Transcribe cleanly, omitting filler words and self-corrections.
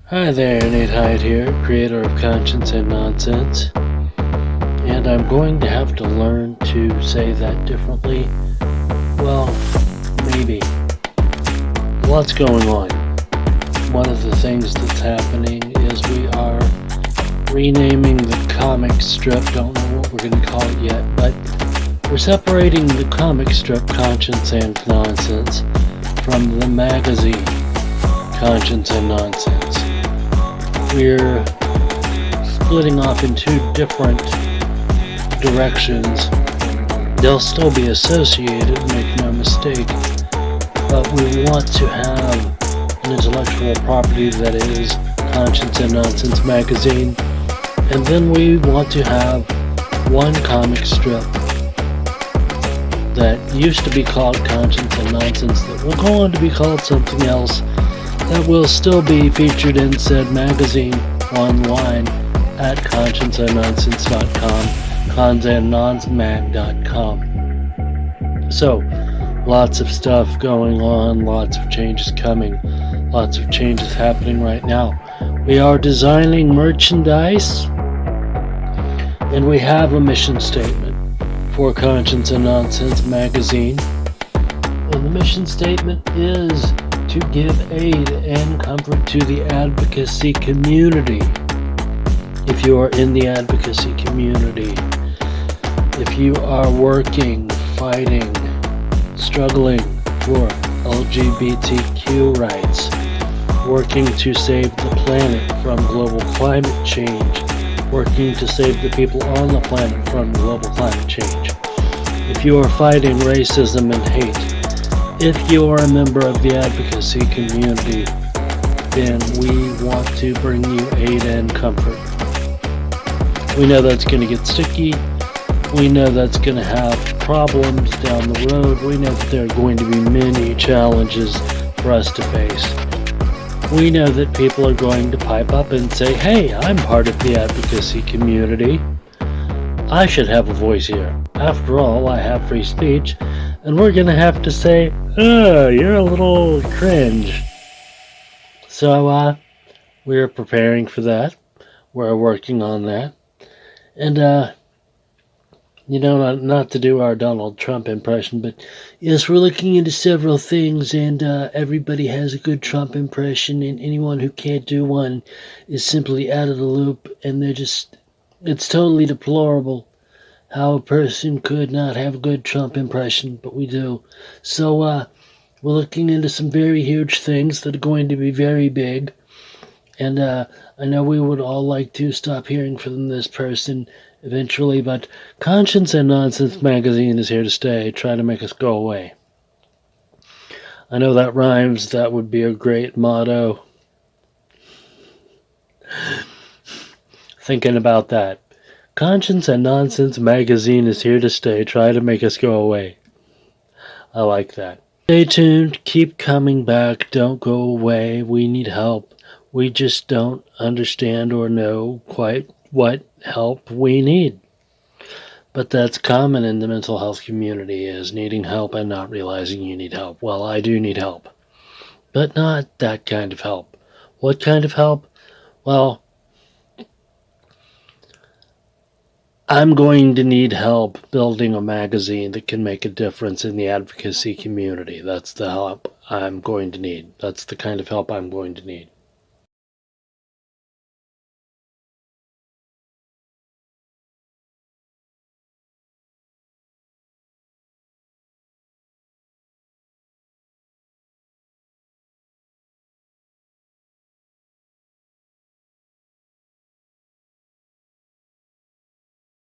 Hi there, Nate Hyde here, creator of Conscience and Nonsense. And I'm going to have to learn to say that differently. Well, maybe. Lots going on. One of the things that's happening is we are renaming the comic strip. Don't know what we're going to call it yet, but we're separating the comic strip Conscience and Nonsense from the magazine Conscience and Nonsense. We're splitting off in two different directions. They'll still be associated, make no mistake, but we want to have an intellectual property that is Conscience and Nonsense magazine, and then we want to have one comic strip that used to be called Conscience and Nonsense that will go on to be called something else, that will still be featured in said magazine online at conscienceandnonsense.com, consandnonsmag.com. So, lots of stuff going on, lots of changes coming, lots of changes happening right now. We are designing merchandise, and we have a mission statement for Conscience and Nonsense magazine. And the mission statement is to give aid and comfort to the advocacy community. If you are in the advocacy community, if you are working, fighting, struggling for LGBTQ rights, working to save the planet from global climate change, working to save the people on the planet from global climate change, if you are fighting racism and hate, if you are a member of the advocacy community, then we want to bring you aid and comfort. We know that's going to get sticky. We know that's going to have problems down the road. We know that there are going to be many challenges for us to face. We know that people are going to pipe up and say, hey, I'm part of the advocacy community. I should have a voice here. After all, I have free speech. And we're going to have to say, oh, you're a little cringe. So, we're preparing for that. We're working on that. And, not to do our Donald Trump impression, but yes, we're looking into several things, and everybody has a good Trump impression, and anyone who can't do one is simply out of the loop, and it's totally deplorable how a person could not have a good Trump impression, but we do. So, we're looking into some very huge things that are going to be very big. And I know we would all like to stop hearing from this person eventually, but Conscience and Nonsense magazine is here to stay, trying to make us go away. I know that rhymes. That would be a great motto. Thinking about that. Conscience and Nonsense magazine is here to stay, try to make us go away. I like that. Stay tuned, keep coming back, don't go away, we need help. We just don't understand or know quite what help we need. But that's common in the mental health community, is needing help and not realizing you need help. Well, I do need help, but not that kind of help. What kind of help? Well, I'm going to need help building a magazine that can make a difference in the advocacy community. That's the help I'm going to need. That's the kind of help I'm going to need.